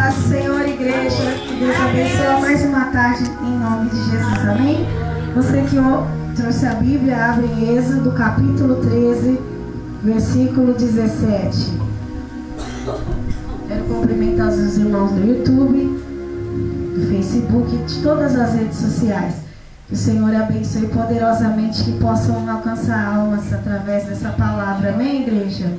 Paz do Senhor, igreja. Que Deus abençoe mais uma tarde em nome de Jesus. Amém? Você que trouxe a Bíblia, abre em Êxodo, capítulo 13, versículo 17. Quero cumprimentar os irmãos do YouTube, do Facebook e de todas as redes sociais. Que o Senhor abençoe poderosamente, que possam alcançar almas através dessa palavra. Amém, igreja?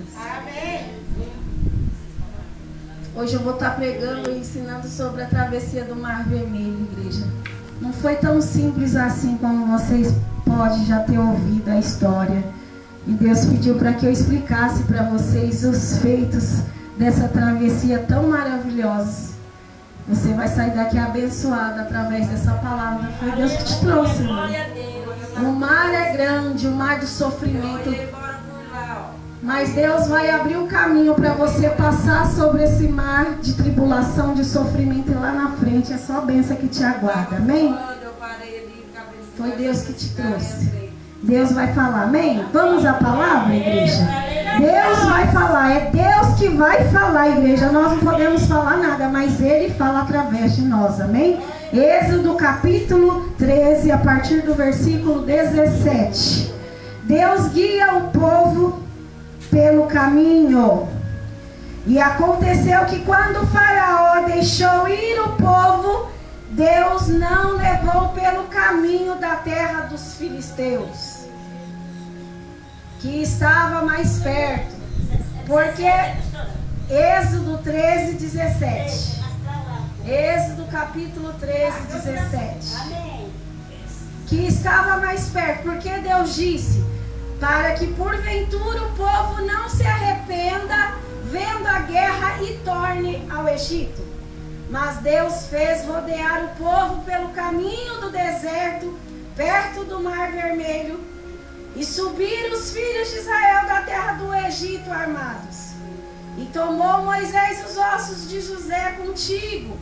Hoje eu vou estar pregando e ensinando sobre a travessia do Mar Vermelho, igreja. Não foi tão simples assim como vocês podem já ter ouvido a história. E Deus pediu para que eu explicasse para vocês os feitos dessa travessia tão maravilhosa. Você vai sair daqui abençoado através dessa palavra. Foi Deus que te trouxe, irmão. O mar é grande, o mar do sofrimento. Mas Deus vai abrir o caminho para você passar sobre esse mar de tribulação, de sofrimento, e lá na frente é só bênção que te aguarda. Amém? Foi Deus que te trouxe. Deus vai falar. Amém? Vamos à palavra, igreja? Deus vai falar. É Deus que vai falar, igreja. Nós não podemos falar nada, mas Ele fala através de nós. Amém? Êxodo capítulo 13, a partir do versículo 17. Deus guia o povo pelo caminho. E aconteceu que quando o Faraó deixou ir o povo, Deus não levou pelo caminho da terra dos filisteus, que estava mais perto. Porque Êxodo 13, 17. Êxodo capítulo 13, 17. Que estava mais perto. Porque Deus disse: para que porventura o povo não se arrependa vendo a guerra e torne ao Egito. Mas Deus fez rodear o povo pelo caminho do deserto, perto do Mar Vermelho, e subiram os filhos de Israel da terra do Egito armados. E tomou Moisés os ossos de José contigo,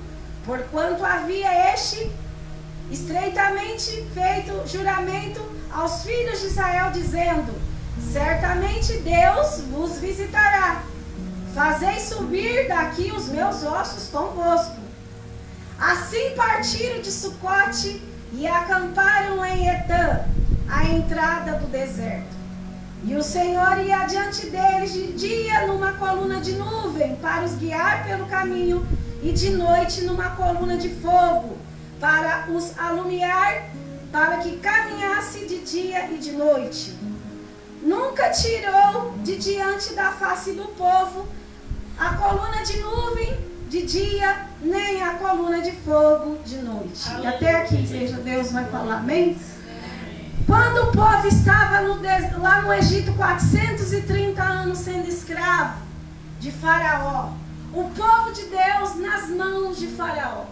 porquanto havia este estreitamente feito juramento aos filhos de Israel, dizendo: certamente Deus vos visitará. Fazei subir daqui os meus ossos convosco. Assim partiram de Sucote e acamparam em Etã, à entrada do deserto. E o Senhor ia adiante deles de dia numa coluna de nuvem, para os guiar pelo caminho, e de noite numa coluna de fogo, para os alumiar, para que caminhasse de dia e de noite. Nunca tirou de diante da face do povo a coluna de nuvem de dia, nem a coluna de fogo de noite. E até aqui, igreja, Deus vai falar, amém? Quando o povo estava lá no Egito, 430 anos sendo escravo de Faraó, o povo de Deus nas mãos de Faraó.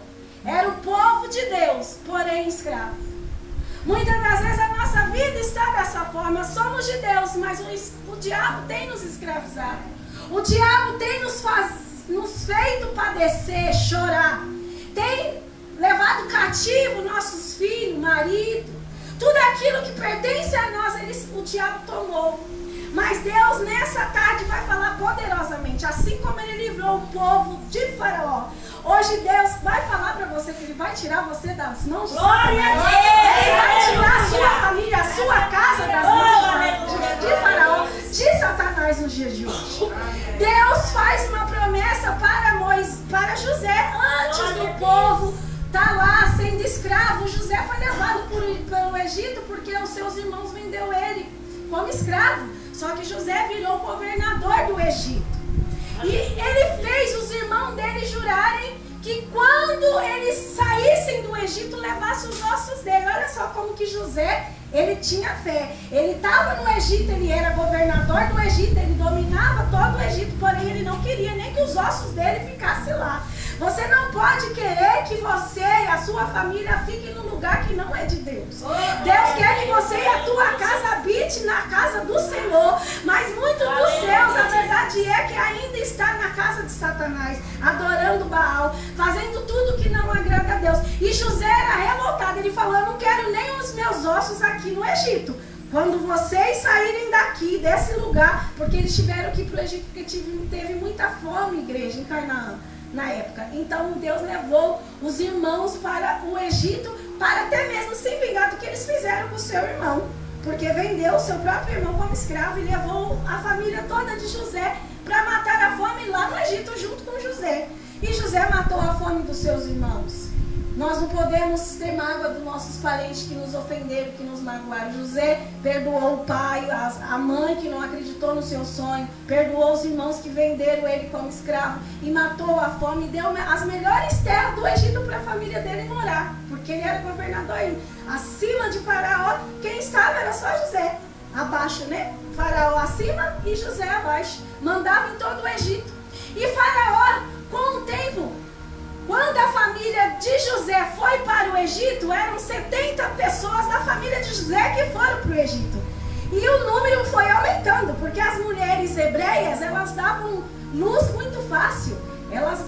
Era o povo de Deus, porém escravo. Muitas das vezes a nossa vida está dessa forma. Somos de Deus, mas o diabo tem nos escravizado. O diabo tem nos feito padecer, chorar. Tem levado cativo nossos filhos, marido. Tudo aquilo que pertence a nós, o diabo tomou. Mas Deus nessa tarde vai falar poderosamente. Assim como Ele livrou o povo de Faraó, hoje Deus vai falar para você que Ele vai tirar você das mãos de Satanás. Ele vai tirar a sua família, a sua casa das mãos de Faraó, de Satanás nos dias de hoje. Deus faz uma promessa para José antes do povo estar lá sendo escravo. José foi levado pelo Egito porque os seus irmãos venderam ele como escravo. Só que José virou governador do Egito. E ele fez os irmãos dele jurarem que quando eles saíssem do Egito, levassem os ossos dele. Olha só como que José, ele tinha fé. Ele estava no Egito, ele era governador do Egito, ele dominava todo o Egito, porém ele não queria nem que os ossos dele ficassem lá. Você não pode querer que você e a sua família fiquem num lugar que não é de Deus. Deus quer que você e a tua casa habite na casa do Senhor, mas muito dos seus, a verdade é que ainda está na casa de Satanás, adorando Baal, fazendo tudo que não agrada a Deus. E José era revoltado, ele falou: eu não quero nem os meus ossos aqui no Egito. Quando vocês saírem daqui, desse lugar, porque eles tiveram que ir para o Egito, porque teve muita fome, igreja, em Canaã. na época. Então Deus levou os irmãos para o Egito, para até mesmo se vingar do que eles fizeram com o seu irmão, porque vendeu o seu próprio irmão como escravo e levou a família toda de José para matar a fome lá no Egito junto com José. E José matou a fome dos seus irmãos. Nós não podemos ter mágoa dos nossos parentes que nos ofenderam, que nos magoaram. José perdoou o pai, a mãe que não acreditou no seu sonho, perdoou os irmãos que venderam ele como escravo e matou a fome e deu as melhores terras do Egito para a família dele morar, porque ele era governador ainda. Acima de Faraó, quem estava era só José. Abaixo, né? Faraó acima e José abaixo. Mandava em todo o Egito. E Faraó, com o tempo, quando a família de José foi para o Egito, eram 70 pessoas da família de José que foram para o Egito. E o número foi aumentando, porque as mulheres hebreias, elas davam luz muito fácil. Elas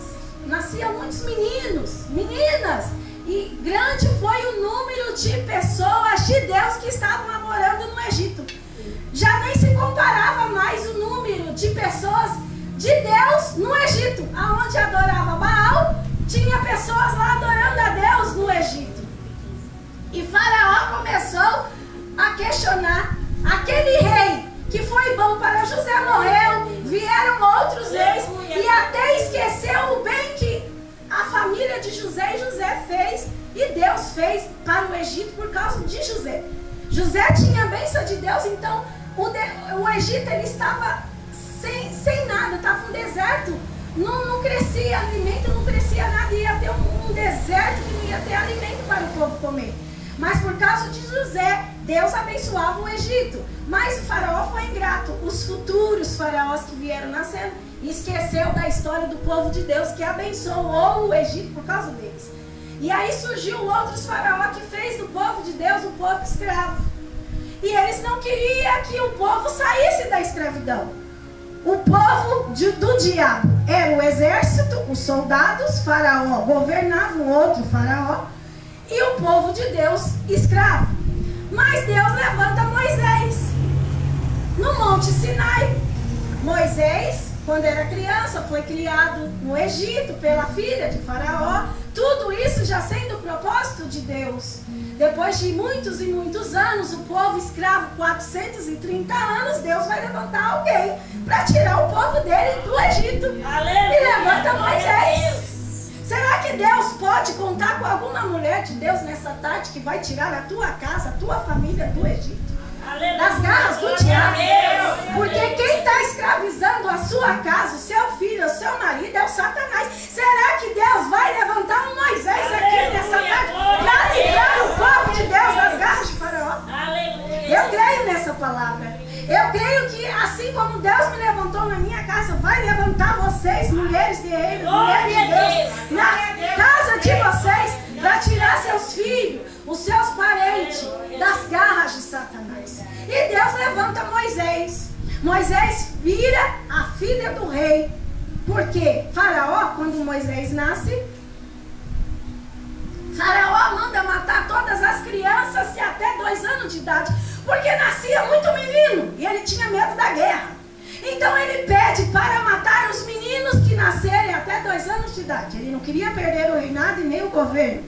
nasciam muitos meninos, meninas. E grande foi o número de pessoas de Deus que estavam morando no Egito. Já nem se comparava mais o número de pessoas de Deus no Egito, aonde adorava Baal. Tinha pessoas lá adorando a Deus no Egito. E Faraó começou a questionar aquele rei que foi bom para José, morreu, vieram outros reis e até esqueceu o bem que a família de José e José fez e Deus fez para o Egito por causa de José. José tinha a bênção de Deus, então o Egito ele estava sem nada, estava um deserto. Não crescia alimento, não crescia nada, ia ter um deserto que não ia ter alimento para o povo comer. Mas por causa de José, Deus abençoava o Egito. Mas o faraó foi ingrato. Os futuros faraós que vieram nascendo, esqueceu da história do povo de Deus que abençoou o Egito por causa deles. E aí surgiu outros faraó que fez do povo de Deus um povo escravo. E eles não queriam que o povo saísse da escravidão. O povo do diabo era o exército, os soldados, faraó governava um outro faraó, e o povo de Deus escravo. Mas Deus levanta Moisés no Monte Sinai. Moisés, quando era criança, foi criado no Egito pela filha de Faraó. Tudo isso já sendo o propósito de Deus. Depois de muitos e muitos anos, o povo escravo, 430 anos, Deus vai levantar alguém para tirar o povo dele do Egito. Aleluia. E levanta Moisés. Será que Deus pode contar com alguma mulher de Deus nessa tarde que vai tirar a tua casa, a tua família do Egito? Aleluia. Das garras do diabo. Porque quem está escravizando a sua casa, o seu filho, o seu marido, é o Satanás. Será que Deus vai levantar um Moisés aqui nessa tarde para livrar o povo de Deus das garras de Faraó? Aleluia. Eu creio nessa palavra. Eu creio que assim como Deus me levantou na minha casa, vai levantar vocês, mulheres guerreiras, mulheres de Deus, na casa de vocês, para tirar seus filhos, os seus parentes, das garras de Satanás. E Deus levanta Moisés. Moisés vira a filha do rei. Porque Faraó, quando Moisés nasce, Faraó manda matar todas as crianças de até 2 anos de idade, porque nascia muito menino e ele tinha medo da guerra. Então ele pede para matar os meninos que nascerem até 2 anos de idade. Ele não queria perder o reinado e nem o governo.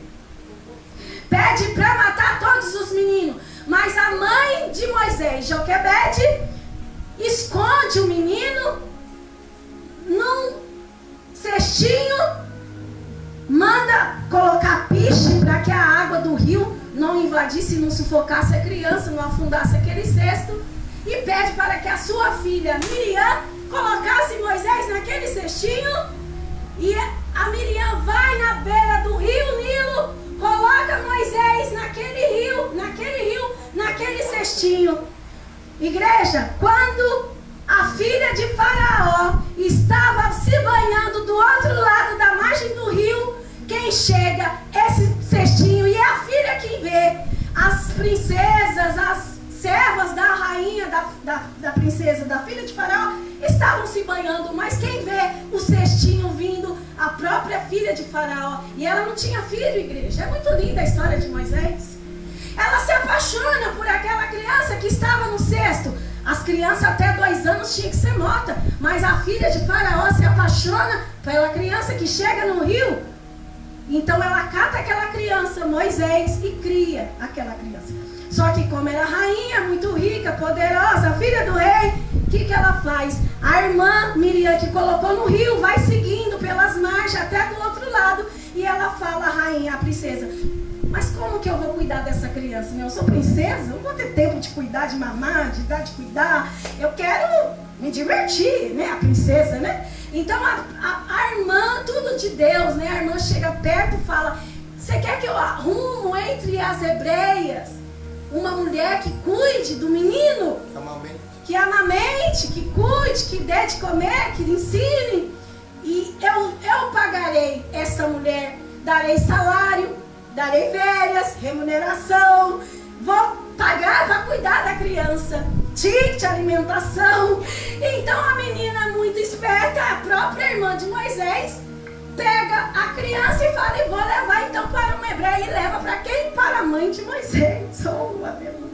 Pede para matar todos os meninos. Mas a mãe de Moisés, Joquebede, esconde o menino num cestinho, manda colocar piche para que a água do rio não invadisse, não sufocasse a criança, não afundasse aquele cesto, e pede para que a sua filha Miriam colocasse Moisés naquele cestinho, e a Miriam vai na beira do rio Nilo, coloca Moisés naquele cestinho. Igreja, quando a filha de Faraó estava se banhando do outro lado da margem do rio, quem chega esse cestinho, e é a filha que vê as princesas, as servas da rainha, da princesa, da filha de Faraó, estavam se banhando, mas quem vê o cestinho vindo, a própria filha de Faraó, e ela não tinha filho, igreja. É muito linda a história de Moisés. Ela se apaixona por aquela criança que estava no cesto, As crianças até 2 anos tinham que ser mortas. Mas a filha de Faraó se apaixona pela criança que chega no rio. Então ela cata aquela criança, Moisés, e cria aquela criança. Só que como era rainha, muito rica, poderosa, filha do rei, o que ela faz? A irmã Miriam, que colocou no rio, vai seguindo pelas margens até do outro lado. E ela fala à rainha, a princesa: mas como que eu vou cuidar dessa criança? Eu sou princesa, eu não vou ter tempo de cuidar, de mamar, de dar de cuidar. Eu quero me divertir, né? A princesa, né? Então a irmã, tudo de Deus, né? A irmã chega perto e fala: você quer que eu arrumo entre as hebreias uma mulher que cuide do menino? Que amamente, que cuide, que dê de comer, que ensine. E eu pagarei essa mulher, darei salário, darei férias, remuneração, vou pagar para cuidar da criança, ticket, alimentação. Então a menina, muito esperta, a própria irmã de Moisés, pega a criança e fala: e vou levar então para uma hebreia. E leva para quem? Para a mãe de Moisés. Oh, aleluia.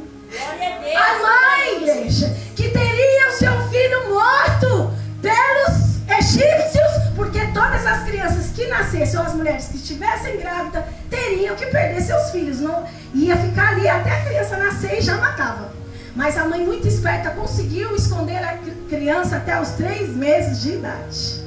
A mãe, igreja, que teria o seu filho morto pelos egípcios, porque todas as crianças que nascessem, ou as mulheres que estivessem grávidas, teriam que perder seus filhos. Não ia ficar ali até a criança nascer e já matava. Mas a mãe, muito esperta, conseguiu esconder a criança até os 3 meses de idade.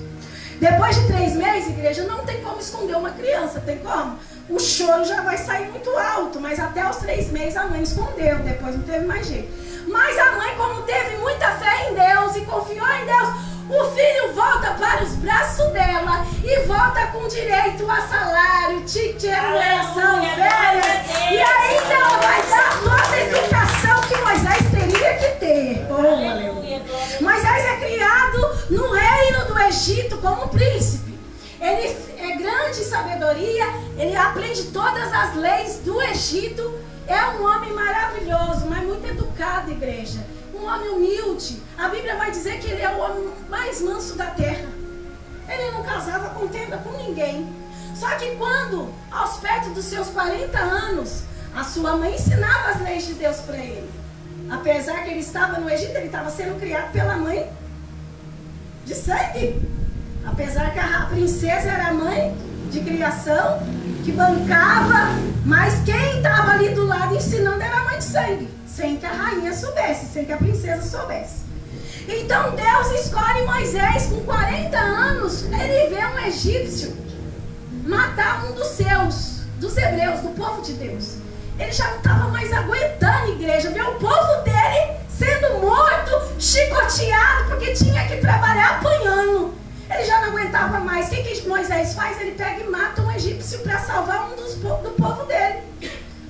Depois de 3 meses, igreja, não tem como esconder uma criança, tem como? O choro já vai sair muito alto, mas até os 3 meses a mãe escondeu, depois não teve mais jeito. Mas a mãe, como teve muita fé em Deus e confiou em Deus, o filho volta para os braços dela e volta com direito a salário, ticket, remuneração, férias. E ainda ela vai dar toda a educação que Moisés teria que ter. Oh, aleluia. Moisés é criado no reino do Egito como príncipe. Ele é grande em sabedoria, ele aprende todas as leis do Egito. É um homem maravilhoso, mas muito educado, igreja. Um homem humilde. A Bíblia vai dizer que ele é o homem mais manso da terra. Ele não casava contenda com ninguém. Só que quando, aos perto dos seus 40 anos, a sua mãe ensinava as leis de Deus para ele. Apesar que ele estava no Egito, ele estava sendo criado pela mãe de sangue. Apesar que a princesa era a mãe de criação, que bancava, mas quem estava ali do lado ensinando era a mãe de sangue, sem que a rainha soubesse, sem que a princesa soubesse. Então Deus escolhe Moisés com 40 anos, ele vê um egípcio matar um dos seus, dos hebreus, do povo de Deus. Ele já não estava mais aguentando, igreja, ver o povo dele sendo morto, chicoteado, porque tinha que trabalhar apanhando. Ele já não aguentava mais. O que Moisés faz? Ele pega e mata um egípcio para salvar um do povo dele.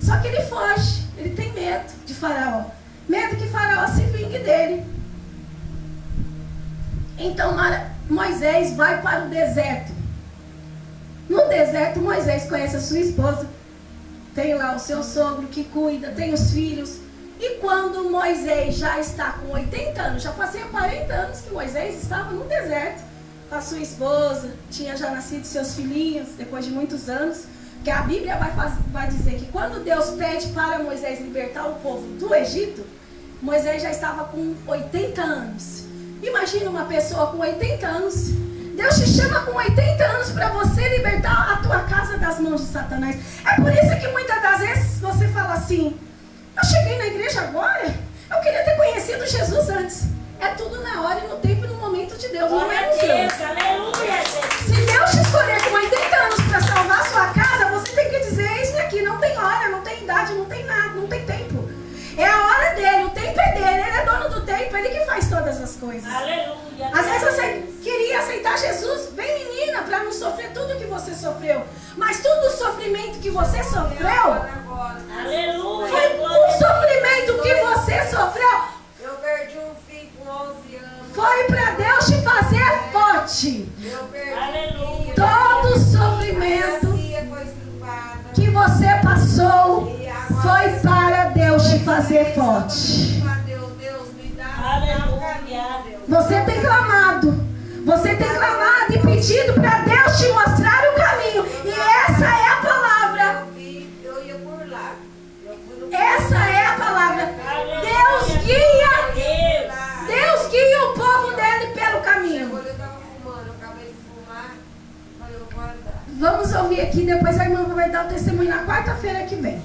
Só que ele foge. Ele tem medo de Faraó. Medo que Faraó se vingue dele. Então Moisés vai para o deserto. No deserto, Moisés conhece a sua esposa. Tem lá o seu sogro que cuida, tem os filhos. E quando Moisés já está com 80 anos, já fazia 40 anos que Moisés estava no deserto, a sua esposa, tinha já nascido seus filhinhos, depois de muitos anos, que a Bíblia vai dizer que quando Deus pede para Moisés libertar o povo do Egito, Moisés já estava com 80 anos. Imagina uma pessoa com 80 anos, Deus te chama com 80 anos para você libertar a tua casa das mãos de Satanás. É por isso que muitas das vezes você fala assim: eu cheguei na igreja agora, eu queria ter conhecido Jesus antes. É tudo na hora e no tempo e no momento de Deus, não é no seu. Aleluia. Se Deus te escolher com 80 anos para salvar a sua casa, você tem que dizer: eis-me aqui, não tem hora, não tem idade, não tem nada, não tem tempo. É a hora dele, o tempo é dele, ele é dono do tempo, ele que faz todas as coisas. Aleluia. Às vezes você queria aceitar Jesus bem menina, para não sofrer tudo que você sofreu. Mas todo o sofrimento que você sofreu, aleluia, foi o sofrimento que você sofreu. Eu perdi um filho com 11 anos. Foi para Deus te fazer forte. Eu perdi Aleluia. Todo o sofrimento minha filha foi estrupada. que você passou foi para Deus te fazer forte. Deus me dá. Aleluia. Você tem clamado. Você tem clamado e pedido para Deus te mostrar o caminho. E essa é a palavra. Eu ia por lá. Essa é a palavra. Deus guia Vamos ouvir aqui, depois a irmã vai dar o testemunho na quarta-feira que vem.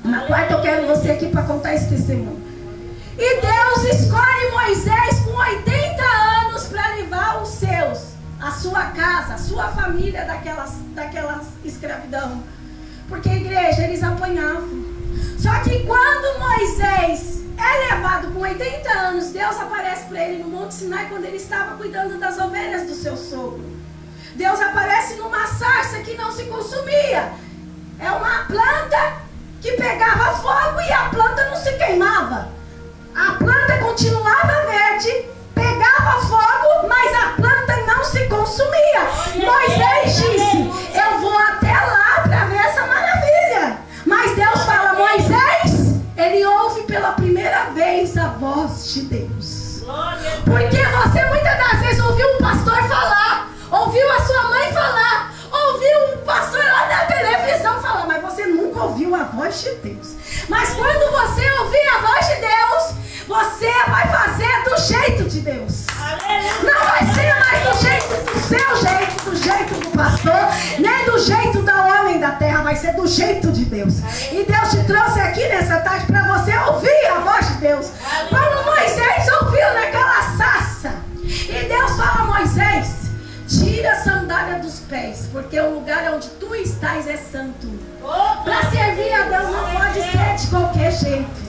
Na quarta eu quero você aqui para contar esse testemunho. E Deus escolhe Moisés com 80 anos para levar os seus, a sua casa, a sua família daquela escravidão. Porque, igreja, eles apanhavam. Só que quando Moisés é levado com 80 anos, Deus aparece para ele no Monte Sinai quando ele estava cuidando das ovelhas do seu sogro. Deus aparece numa sarça que não se consumia. É uma planta que pegava fogo e a planta não se queimava. A planta continuava verde, pegava fogo, mas a planta não se consumia. Moisés disse, eu vou até lá para ver essa maravilha. Mas Deus fala, Moisés, ele ouve pela primeira vez a voz de Deus. Porque você muitas das vezes ouviu um pastor falar, ouviu a sua mãe falar, ouviu um pastor lá na televisão falar, mas você nunca ouviu a voz de Deus. Mas quando você ouvir a voz de Deus, você vai fazer do jeito de Deus. Não vai ser mais do jeito do seu jeito, do jeito do pastor, nem do jeito do homem da terra, vai ser do jeito de Deus. E Deus te trouxe aqui nessa tarde para você ouvir a voz de Deus. Como Moisés ouviu naquela sarça. E Deus fala a Moisés, tira a sandália dos pés, porque o lugar onde tu estás é santo. Para servir a Deus não pode ser de qualquer jeito.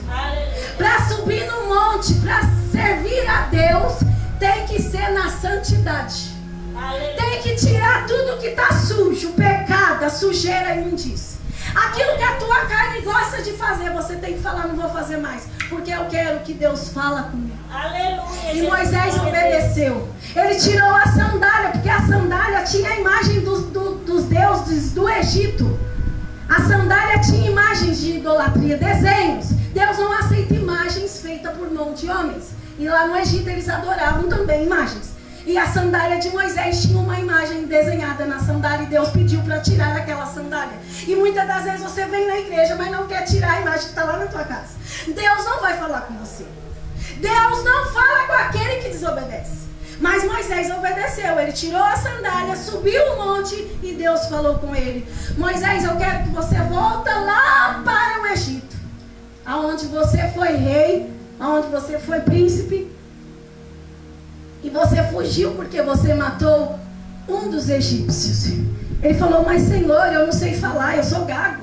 Para subir no monte, para servir a Deus, tem que ser na santidade. Tem que tirar tudo que está sujo, o pecado, a sujeira, a imundícia. Aquilo que a tua carne gosta de fazer, você tem que falar, não vou fazer mais, porque eu quero que Deus fala comigo. Aleluia. E Moisés obedeceu. Ele tirou a sandália, porque a sandália tinha a imagem dos deuses do Egito. A sandália tinha imagens de idolatria, desenhos. Deus não aceita imagens feitas por mão de homens. E lá no Egito eles adoravam também imagens. E a sandália de Moisés tinha uma imagem desenhada na sandália e Deus pediu para tirar aquela sandália. E muitas das vezes você vem na igreja, mas não quer tirar a imagem que está lá na tua casa. Deus não vai falar com você. Deus não fala com aquele que desobedece. Mas Moisés obedeceu, ele tirou a sandália, subiu o monte e Deus falou com ele. Moisés, eu quero que você volte lá para o Egito, aonde você foi rei, aonde você foi príncipe. E você fugiu porque você matou um dos egípcios. Ele falou, mas Senhor, eu não sei falar, eu sou gago.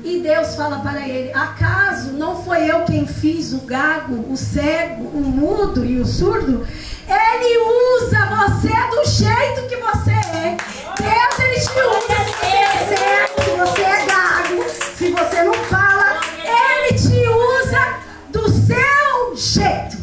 E Deus fala para ele, acaso não foi eu quem fiz o gago, o cego, o mudo e o surdo? Ele usa você do jeito que você é. Deus, ele te usa se você é cego, se você é gago, se você não fala. Ele te usa do seu jeito.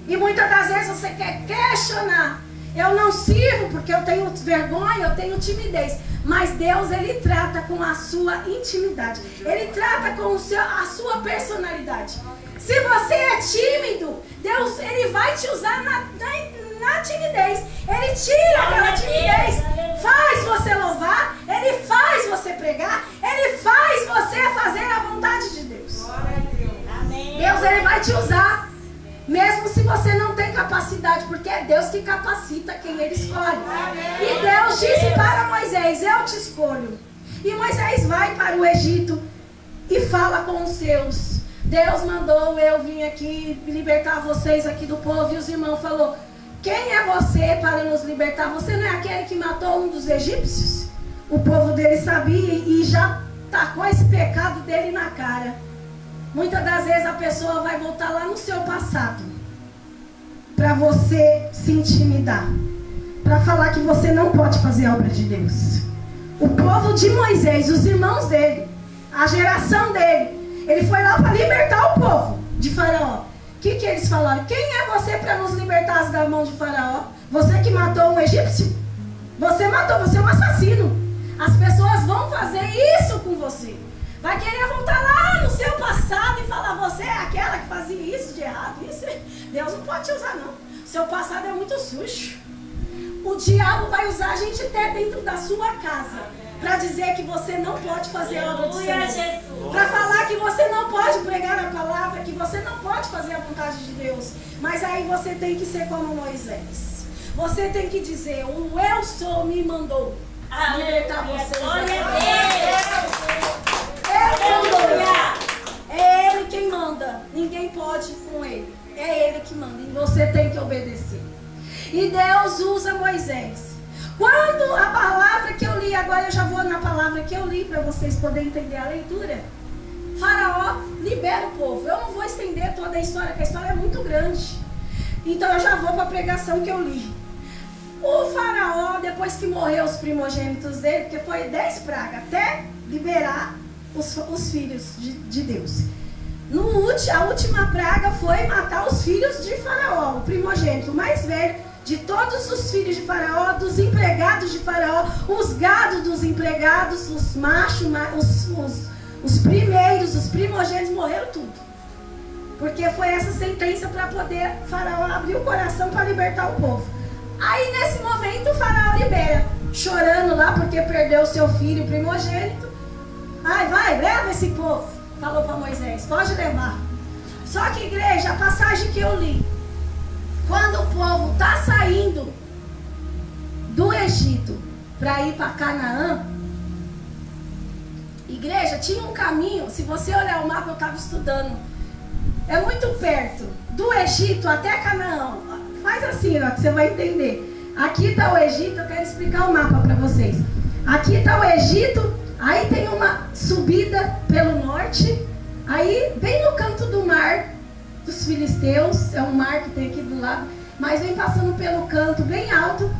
E muitas das vezes você quer questionar. Eu não sirvo porque eu tenho vergonha, eu tenho timidez. Mas Deus, ele trata com a sua intimidade. Ele trata com a sua personalidade. Se você é tímido, Deus, ele vai te usar na timidez. Ele tira aquela timidez, faz você louvar, ele faz você pregar, ele faz você fazer a vontade de Deus. Deus, ele vai te usar. Mesmo se você não tem capacidade, porque é Deus que capacita quem ele escolhe. E Deus disse para Moisés, eu te escolho. E Moisés vai para o Egito e fala com os seus. Deus mandou eu vir aqui libertar vocês aqui do povo. E os irmãos falaram, quem é você para nos libertar? Você não é aquele que matou um dos egípcios? O povo dele sabia e já tacou esse pecado dele na cara. Muitas das vezes a pessoa vai voltar lá no seu passado para você se intimidar, para falar que você não pode fazer a obra de Deus. O povo de Moisés, os irmãos dele, a geração dele, ele foi lá para libertar o povo de Faraó. O que eles falaram? Quem é você para nos libertar da mão de Faraó? Você que matou um egípcio? Você matou, você é um assassino. As pessoas vão fazer isso com você. Vai querer voltar lá no seu passado e falar, você é aquela que fazia isso de errado. Isso, Deus não pode te usar, não. Seu passado é muito sujo. O diabo vai usar a gente até dentro da sua casa para dizer que você não pode fazer a obra do Senhor. Para falar que você não pode pregar a palavra, que você não pode fazer a vontade de Deus. Mas aí você tem que ser como Moisés. Você tem que dizer, o eu sou me mandou libertar vocês. Glória a Deus. É Ele quem manda. Ninguém pode ir com Ele. É Ele que manda. E você tem que obedecer. E Deus usa Moisés. Quando a palavra que eu li, agora eu já vou na palavra que eu li para vocês poderem entender a leitura. Faraó libera o povo. Eu não vou estender toda a história, porque a história é muito grande. Então eu já vou para a pregação que eu li. O faraó, depois que morreu os primogênitos dele, porque foi 10 pragas, até liberar os filhos de Deus. A última praga foi matar os filhos de Faraó, o primogênito, o mais velho de todos os filhos de Faraó, dos empregados de Faraó, os gados dos empregados, os machos, os primeiros, os primogênitos, morreram tudo. Porque foi essa sentença para poder Faraó abrir o coração para libertar o povo. Aí nesse momento o Faraó libera, chorando lá porque perdeu o seu filho primogênito. Ai, vai, leva esse povo, falou para Moisés, pode levar. Só que, igreja, a passagem que eu li, quando o povo está saindo do Egito para ir para Canaã, igreja, tinha um caminho, se você olhar o mapa, eu estava estudando, é muito perto, do Egito até Canaã. Faz assim, ó, que você vai entender. Aqui está o Egito, eu quero explicar o mapa para vocês. Aqui está o Egito, aí tem uma subida pelo norte, aí bem no canto do mar dos filisteus, é um mar que tem aqui do lado, mas vem passando pelo canto bem alto.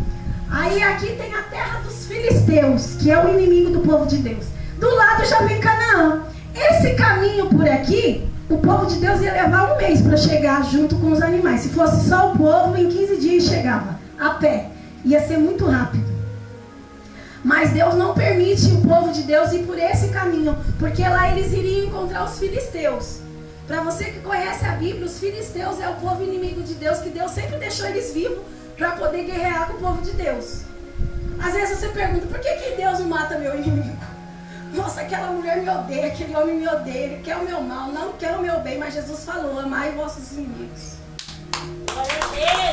Aí aqui tem a terra dos filisteus, que é o inimigo do povo de Deus. Do lado já vem Canaã. Esse caminho por aqui, o povo de Deus ia levar um mês para chegar junto com os animais. Se fosse só o povo, em 15 dias chegava, a pé. Ia ser muito rápido. Mas Deus não permite o povo de Deus ir por esse caminho, porque lá eles iriam encontrar os filisteus. Para você que conhece a Bíblia, os filisteus é o povo inimigo de Deus, que Deus sempre deixou eles vivos para poder guerrear com o povo de Deus. Às vezes você pergunta, por que Deus não mata meu inimigo? Nossa, aquela mulher me odeia, aquele homem me odeia, ele quer o meu mal, não quer o meu bem, mas Jesus falou, amai vossos inimigos.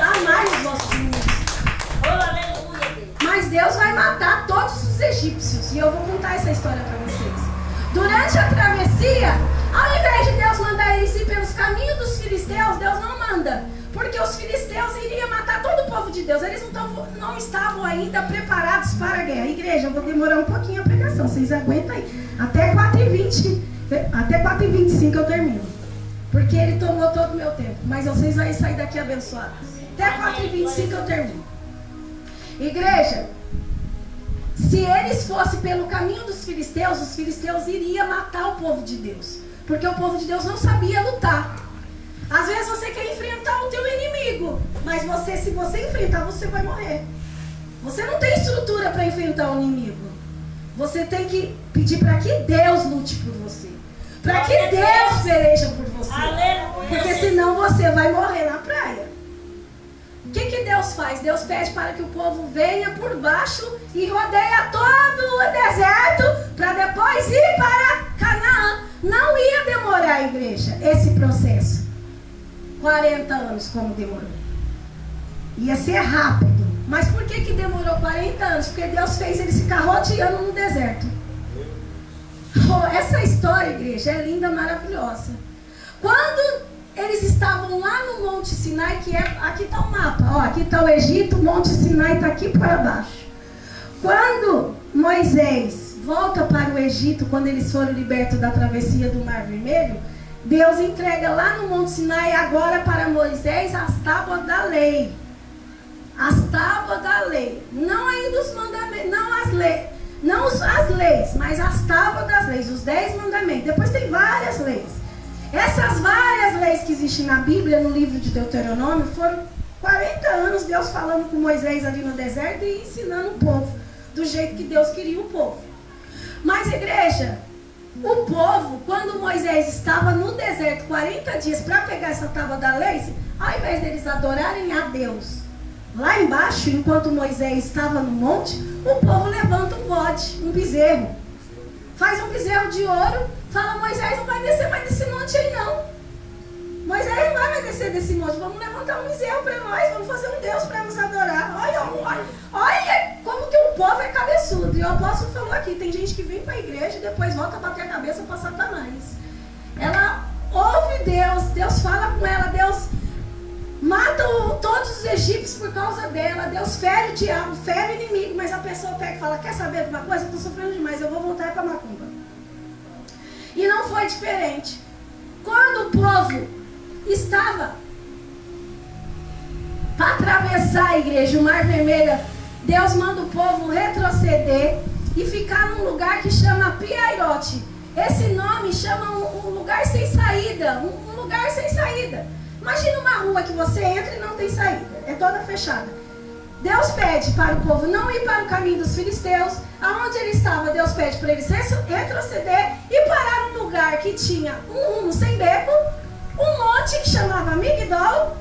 Amai os vossos inimigos. Mas Deus vai matar todos os egípcios, e eu vou contar essa história para vocês. Durante a travessia, ao invés de Deus mandar eles ir pelos caminhos dos filisteus, Deus não manda, porque os filisteus iriam matar todo o povo de Deus. Eles não estavam ainda preparados para a guerra. Igreja, eu vou demorar um pouquinho a pregação, vocês aguentam aí. Até 4h20, até 4h25 eu termino, porque ele tomou todo o meu tempo. Mas vocês vão sair daqui abençoados. Até 4h25 eu termino. Igreja, se eles fossem pelo caminho dos filisteus, os filisteus iriam matar o povo de Deus, porque o povo de Deus não sabia lutar. Às vezes você quer enfrentar o teu inimigo, mas se você enfrentar, você vai morrer. Você não tem estrutura para enfrentar o inimigo. Você tem que pedir para que Deus lute por você, para que Deus peleja por você. Aleluia. Porque senão você vai morrer na praia. O que Deus faz? Deus pede para que o povo venha por baixo e rodeia todo o deserto para depois ir para Canaã. Não ia demorar, igreja, esse processo 40 anos como demorou. Ia ser rápido. Mas por que demorou 40 anos? Porque Deus fez eles ficar rodeando no deserto. Oh, essa história, igreja, é linda, maravilhosa. Quando eles estavam lá no Monte Sinai, que é, aqui está o mapa, ó, aqui está o Egito, o Monte Sinai está aqui para baixo. Quando Moisés volta para o Egito, quando eles foram libertos da travessia do Mar Vermelho, Deus entrega lá no Monte Sinai agora para Moisés as tábuas da lei. As tábuas da lei. Não ainda os mandamentos, não as leis. Não as leis, mas as tábuas das leis, os 10 mandamentos. Depois tem várias leis. Essas várias leis que existem na Bíblia, no livro de Deuteronômio, foram 40 anos Deus falando com Moisés ali no deserto e ensinando o povo do jeito que Deus queria o povo. Mas, igreja, o povo, quando Moisés estava no deserto 40 dias para pegar essa tábua da lei, ao invés deles adorarem a Deus lá embaixo, enquanto Moisés estava no monte, o povo levanta um bode, um bezerro. Faz um bezerro de ouro, fala, Moisés não vai descer mais desse monte aí não. Moisés não vai descer desse monte. Vamos levantar um bezerro para nós. Vamos fazer um Deus para nos adorar. Olha como que o povo é cabeçudo. E o apóstolo falou aqui, tem gente que vem para a igreja e depois volta a bater a cabeça para Satanás. Ela ouve Deus, Deus fala com ela, Deus mata todos os egípcios por causa dela, Deus fere o diabo, fere o inimigo, mas a pessoa pega e fala, quer saber de uma coisa? Eu estou sofrendo demais, eu vou voltar para macumba. E não foi diferente. Quando o povo estava para atravessar a igreja, o Mar Vermelho, Deus manda o povo retroceder e ficar num lugar que chama Piairote. Esse nome chama um lugar sem saída, um lugar sem saída. Imagina uma rua que você entra e não tem saída, é toda fechada. Deus pede para o povo não ir para o caminho dos filisteus. Aonde ele estava, Deus pede para eles retroceder e parar num lugar que tinha um rumo sem beco, um monte que chamava Migdol,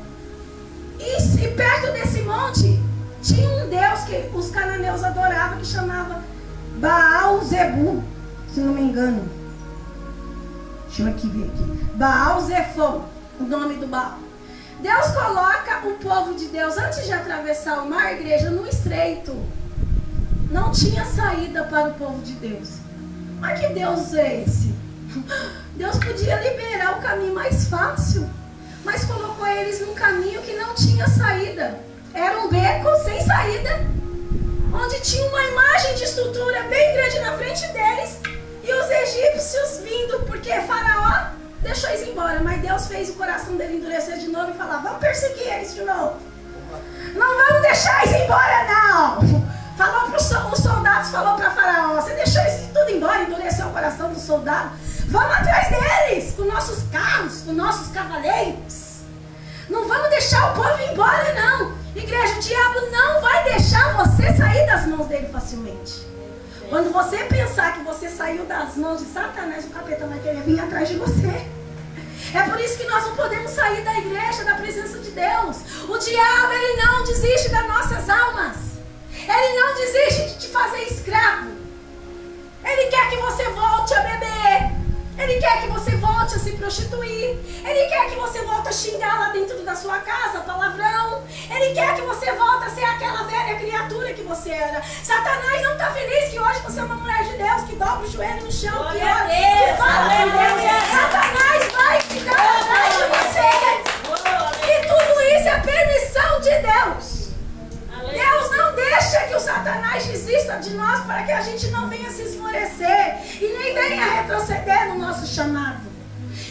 e perto desse monte tinha um Deus que os cananeus adoravam, que chamava Baal-Zebu, se não me engano. Deixa eu aqui ver aqui. Baal-Zephon, o nome do Baal. Deus coloca o povo de Deus, antes de atravessar o mar, igreja, no estreito. Não tinha saída para o povo de Deus. Mas que Deus é esse? Deus podia liberar o caminho mais fácil, mas colocou eles num caminho que não tinha saída. Era um beco sem saída, onde tinha uma imagem de estrutura bem grande na frente deles, e os egípcios vindo, porque Faraó deixou eles embora, mas Deus fez o coração dele endurecer de novo e falar, vamos perseguir eles de novo. Não vamos deixar eles embora, não. Falou para os soldados, falou para Faraó, você deixou eles tudo embora, endureceu o coração do soldado. Vamos atrás deles, com nossos carros, com nossos cavaleiros. Não vamos deixar o povo embora, não. Igreja, o diabo não vai deixar você sair das mãos dele facilmente. Quando você pensar que você saiu das mãos de Satanás, o capeta vai querer vir atrás de você. É por isso que nós não podemos sair da igreja, da presença de Deus. O diabo, ele não desiste das nossas almas. Ele não desiste de te fazer escravo. Ele quer que você volte a beber. Ele quer que você volte a se prostituir. Ele quer que você volte a xingar lá dentro da sua casa, palavrão. Ele quer que você volte a ser aquela velha criatura que você era. Satanás não está feliz que hoje você é uma mulher de Deus, que dobra o joelho no chão, que ora, que fala com Deus. Satanás vai ficar atrás de você. E tudo isso é permissão de Deus. Deus não deixa que o Satanás desista de nós para que a gente não venha se esmorecer e nem venha retroceder no nosso chamado.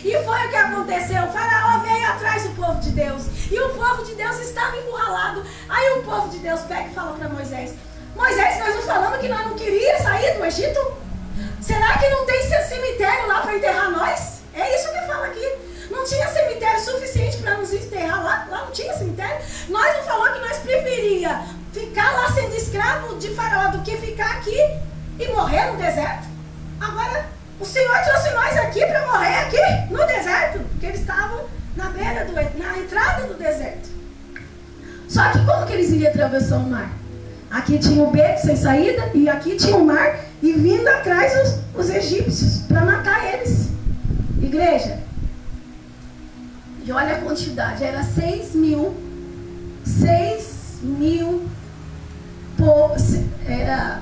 E foi o que aconteceu. O Faraó veio atrás do povo de Deus e o povo de Deus estava encurralado. Aí o povo de Deus pega e fala para Moisés, Moisés, nós não falamos que nós não queríamos sair do Egito? Será que não tem cemitério lá para enterrar nós? É isso que fala aqui. Não tinha cemitério suficiente para nos enterrar lá? Lá não tinha cemitério? Nós não falamos que nós preferia ficar lá sendo escravo de Faraó do que ficar aqui e morrer no deserto? Agora, o Senhor trouxe nós aqui para morrer aqui no deserto, porque eles estavam na entrada do deserto. Só que como que eles iriam atravessar o mar? Aqui tinha um beco sem saída e aqui tinha o mar e vindo atrás os egípcios para matar eles. Igreja, e olha a quantidade, era 6 mil, era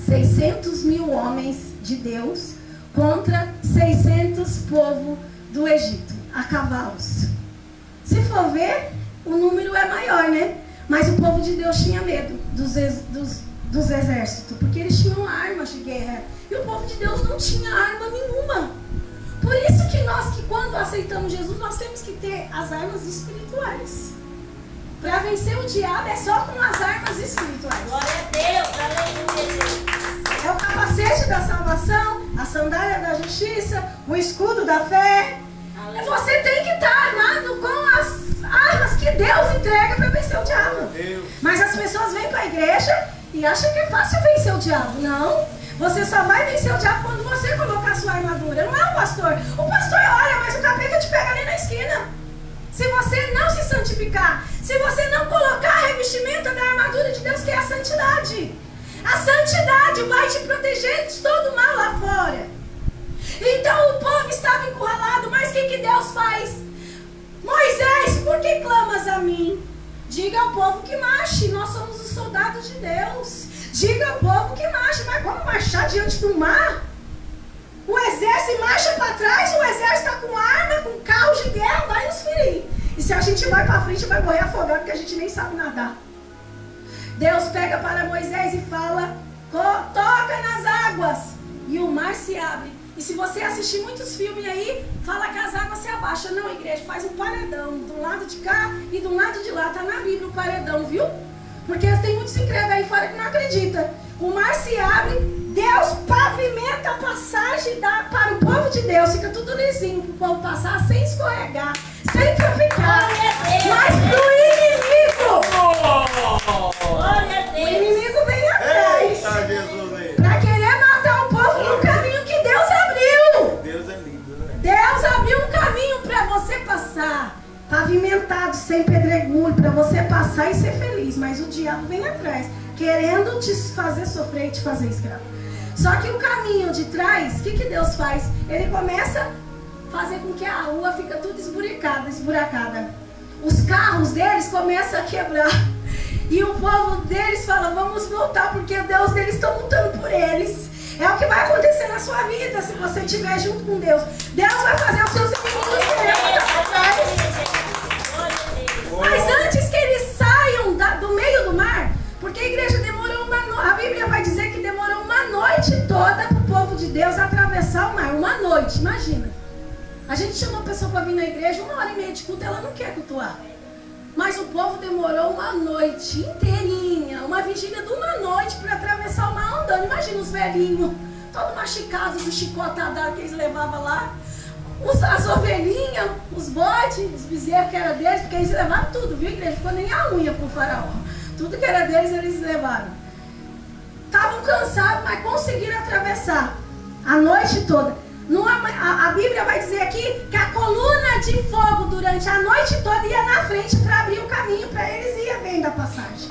600 mil homens de Deus contra 600 povos do Egito, a cavalos. Se for ver, o número é maior, né? Mas o povo de Deus tinha medo dos exércitos, porque eles tinham armas de guerra. E o povo de Deus não tinha arma nenhuma. Por isso que nós, que quando aceitamos Jesus, nós temos que ter as armas espirituais. Para vencer o diabo é só com as armas espirituais. Glória a Deus, aleluia. É o capacete da salvação, a sandália da justiça, o escudo da fé. Aleluia. Você tem que estar armado com as armas que Deus entrega para vencer o diabo. Mas as pessoas vêm para a igreja e acham que é fácil vencer o diabo. Não. Você só vai vencer o diabo quando você colocar a sua armadura. Não é o pastor. O pastor olha, mas o capeta te pega ali na esquina. Se você não se santificar, se você não colocar a revestimenta da armadura de Deus, que é a santidade. A santidade vai te proteger de todo mal lá fora. Então o povo estava encurralado, mas o que Deus faz? Moisés, por que clamas a mim? Diga ao povo que marche, nós somos os soldados de Deus. Diga ao povo que marche, mas como marchar diante do mar? O exército marcha para trás, o exército está com arma, com carros de guerra, vai nos ferir. E se a gente vai para frente, vai morrer afogado, porque a gente nem sabe nadar. Deus pega para Moisés e fala, toca nas águas, e o mar se abre. E se você assistir muitos filmes aí, fala que as águas se abaixam. Não, igreja, faz um paredão, do lado de cá e do lado de lá. Está na Bíblia o paredão, viu? Porque tem muitos incrédulos aí fora que não acreditam. O mar se abre, Deus pavimenta a passagem para o povo de Deus. Fica tudo lisinho para o povo passar sem escorregar, sem tropicar. Mas pro inimigo, o inimigo vem atrás para querer matar o povo no caminho que Deus abriu. Deus é lindo, né? Deus abriu um caminho para você passar, pavimentado, sem pedregulho, para você passar e ser feliz. Mas o diabo vem atrás, querendo te fazer sofrer e te fazer escravo. Só que o caminho de trás, o que Deus faz? Ele começa a fazer com que a rua fica tudo esburacada. Os carros deles começam a quebrar. E o povo deles fala, vamos voltar, porque Deus deles está lutando por eles. É o que vai acontecer na sua vida se você estiver junto com Deus. Deus vai fazer os seus inimigos querer voltar atrás. Mas antes que eles saiam do meio do mar, porque a igreja demorou a Bíblia vai dizer que demorou uma noite toda para o povo de Deus atravessar o mar. Uma noite, imagina. A gente chamou a pessoa para vir na igreja, 1h30 de culto, ela não quer cultuar. Mas o povo demorou uma noite inteirinha, uma vigília de uma noite para atravessar o mar andando. Imagina os velhinhos, todo machucado do chicotadão que eles levavam lá. As ovelhinhas, os bodes, os bezerros que era deles, porque eles levaram tudo, viu, igreja? Ficou nem a unha pro faraó. Tudo que era deles, eles levaram. Estavam cansados, mas conseguiram atravessar a noite toda. A Bíblia vai dizer aqui que a coluna de fogo durante a noite toda ia na frente para abrir o caminho para eles irem vendo a passagem.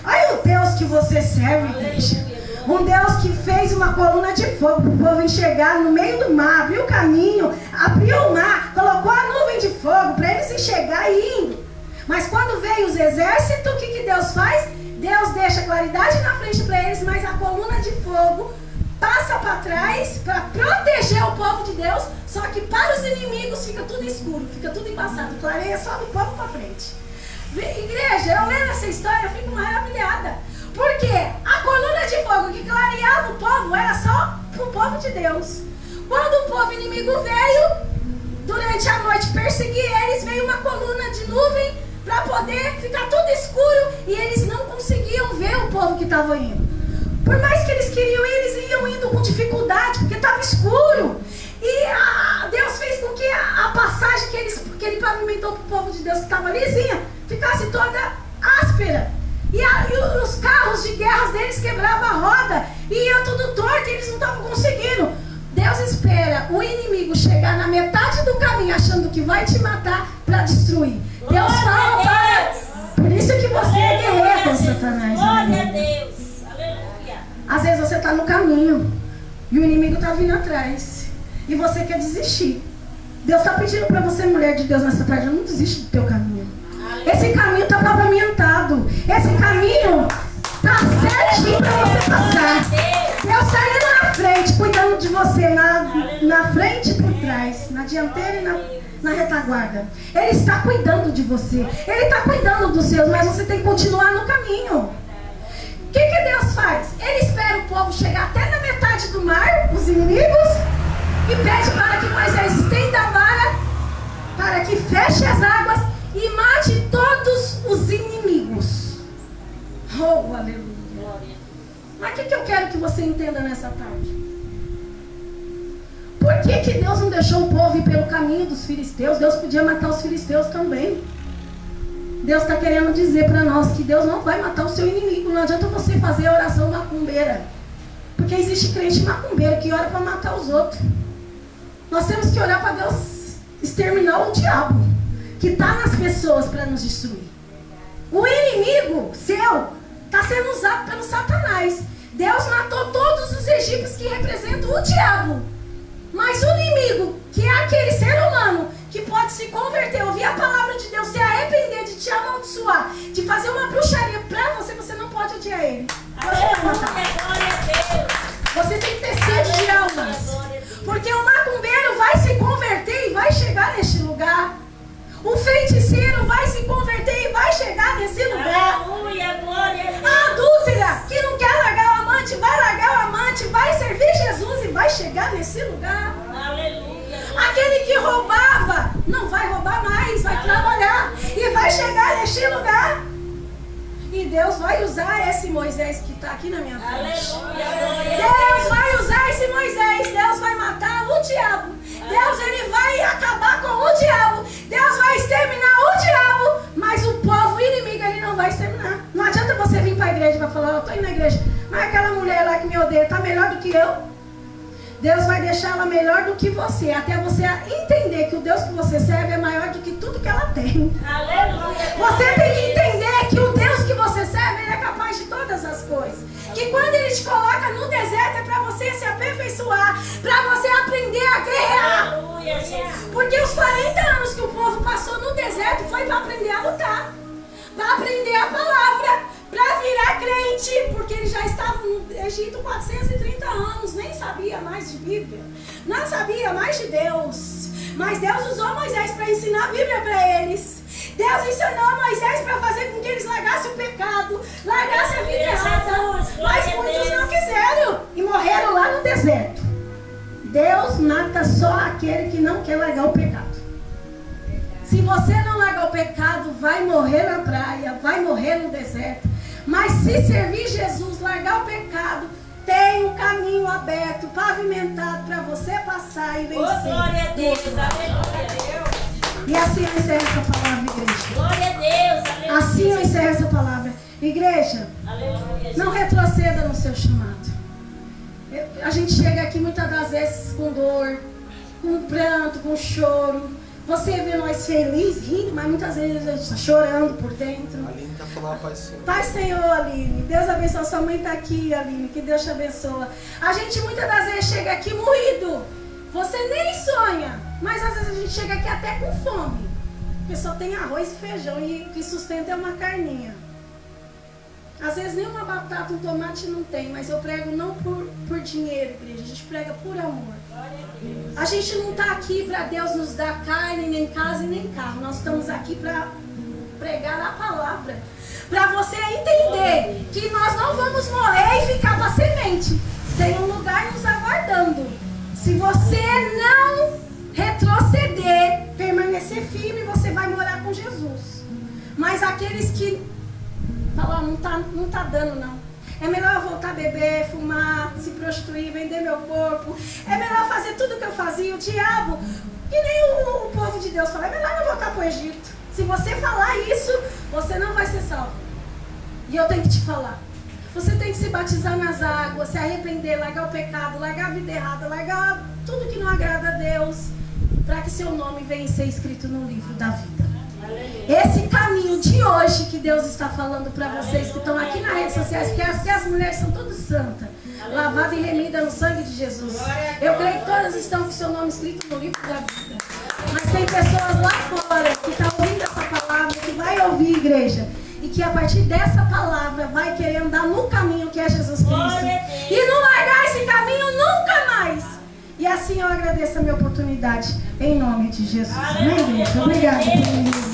Olha o Deus que você serve, igreja. Um Deus que fez uma coluna de fogo para o povo enxergar no meio do mar, abriu o caminho, abriu o mar, colocou a nuvem de fogo para eles enxergar e indo. Mas quando veio os exércitos, o que Deus faz? Deus deixa a claridade na frente para eles, mas a coluna de fogo passa para trás para proteger o povo de Deus, só que para os inimigos fica tudo escuro, fica tudo embaçado, clareia só do povo para frente. Igreja, eu lendo essa história, eu fico maravilhada, porque a coluna de fogo que clareava o povo era só para o povo de Deus. Quando o povo inimigo veio, durante a noite perseguir eles, veio uma coluna de nuvem para poder ficar tudo escuro e eles não conseguiam ver o povo que estava indo. Por mais que eles queriam ir, eles iam indo com dificuldade, porque estava escuro. E Deus fez com que a passagem que ele pavimentou para o povo de Deus, que estava lisinha, ficasse toda áspera. E os carros de guerra deles quebravam a roda, e ia tudo torto, e eles não estavam conseguindo. Deus espera o inimigo chegar na metade do caminho, achando que vai te matar, para destruir. Deus fala para... Por isso que você é guerreiro, Satanás. Glória a Deus. Às vezes você está no caminho e o inimigo está vindo atrás e você quer desistir. Deus está pedindo para você, mulher de Deus, nessa tarde, não desiste do teu caminho. Esse caminho está pavimentado. Esse caminho está certinho para você passar. Deus está indo na frente, cuidando de você, na frente e por trás, na dianteira e na retaguarda. Ele está cuidando de você. Ele está cuidando dos seus, mas você tem que continuar no caminho. O que Deus faz? Ele espera o povo chegar até na metade do mar, os inimigos, e pede para que Moisés estenda a vara, para que feche as águas e mate todos os inimigos. Oh, aleluia. Mas o que eu quero que você entenda nessa tarde? Por que Deus não deixou o povo ir pelo caminho dos filisteus? Deus podia matar os filisteus também. Deus está querendo dizer para nós que Deus não vai matar o seu inimigo. Não adianta você fazer a oração macumbeira. Porque existe crente macumbeiro que ora para matar os outros. Nós temos que orar para Deus exterminar o diabo que está nas pessoas para nos destruir. O inimigo seu está sendo usado pelo Satanás. Deus matou todos os egípcios que representam o diabo. Mas o inimigo, que é aquele ser humano que pode se converter, ouvir a palavra de Deus, se arrepender de te amaldiçoar, de fazer uma bruxaria pra você, você não pode odiar ele. Você tem que ter sede de almas. Porque o macumbeiro vai se converter e vai chegar neste lugar. O feiticeiro vai se converter e vai chegar nesse lugar. A adúltera que não quer largar o amante, vai largar o amante, vai servir Jesus e vai chegar nesse lugar. Aquele que roubava, não vai roubar mais, vai trabalhar e vai chegar neste lugar. E Deus vai usar esse Moisés que está aqui na minha frente. Deus vai usar esse Moisés. Deus vai matar o diabo. Deus, ele vai acabar com o diabo. Deus vai exterminar o diabo. Mas o povo inimigo, ele não vai exterminar. Não adianta você vir para a igreja e vai falar, eu estou indo na igreja, mas aquela mulher lá que me odeia está melhor do que eu. Deus vai deixar ela melhor do que você, até você entender que o Deus que você serve é maior do que tudo que ela tem. Você tem que entender que o Deus que você serve, ele é capaz de todas as coisas. Que quando ele te coloca no deserto é para você se aperfeiçoar, para você aprender a guerrear. Porque os 40 anos que o povo passou no deserto foi para aprender a lutar, para aprender a palavra, para virar crente, porque ele já estava no Egito 430 anos, nem sabia mais de Bíblia, não sabia mais de Deus. Mas Deus usou Moisés para ensinar a Bíblia para eles. Deus ensinou Moisés para fazer com que eles largassem o pecado, largassem a vida errada. Mas muitos não quiseram e morreram lá no deserto. Deus mata só aquele que não quer largar o pecado. Se você não largar o pecado, vai morrer na praia, vai morrer no deserto. Mas se servir Jesus, largar o pecado, tem um caminho aberto, pavimentado para você passar e vencer. Glória a Deus, aleluia. E assim eu encerro essa palavra, igreja. Glória a Deus, aleluia. Assim eu encerro essa palavra. Igreja, Aleluia. não retroceda no seu chamado. A gente chega aqui muitas das vezes com dor, com pranto, com choro. Você vê nós felizes, rindo, mas muitas vezes a gente está chorando por dentro. A Aline está falando Pai Senhor. Pai Senhor, Aline. Deus abençoe. Sua mãe está aqui, Aline. Que Deus te abençoe. A gente muitas das vezes chega aqui moído. Você nem sonha. Mas às vezes a gente chega aqui até com fome. Porque só tem arroz e feijão. E o que sustenta é uma carninha. Às vezes nem uma batata, um tomate não tem. Mas eu prego não por dinheiro, igreja. A gente prega por amor. A gente não está aqui para Deus nos dar carne, nem casa e nem carro. Nós estamos aqui para pregar a palavra. Para você entender que nós não vamos morrer e ficar para semente. Tem um lugar nos aguardando. Se você não retroceder, permanecer firme, você vai morar com Jesus. Mas aqueles que falam, não tá dando não. É melhor eu voltar a beber, fumar, se prostituir, vender meu corpo. É melhor fazer tudo o que eu fazia. O diabo, que nem o povo de Deus fala, é melhor eu voltar para o Egito. Se você falar isso, você não vai ser salvo. E eu tenho que te falar. Você tem que se batizar nas águas, se arrepender, largar o pecado, largar a vida errada, largar tudo que não agrada a Deus, para que seu nome venha ser escrito no livro da vida. Esse caminho de hoje que Deus está falando para vocês que estão aqui nas redes sociais, porque as mulheres são todas santas, lavadas e remidas no sangue de Jesus. Eu creio que todas estão com seu nome escrito no livro da vida. Mas tem pessoas lá fora que estão ouvindo essa palavra, que vai ouvir, igreja, e que a partir dessa palavra vai querer andar no caminho que é Jesus Cristo. E não largar esse caminho nunca mais. E assim eu agradeço a minha oportunidade, em nome de Jesus. Amém, igreja? Obrigada.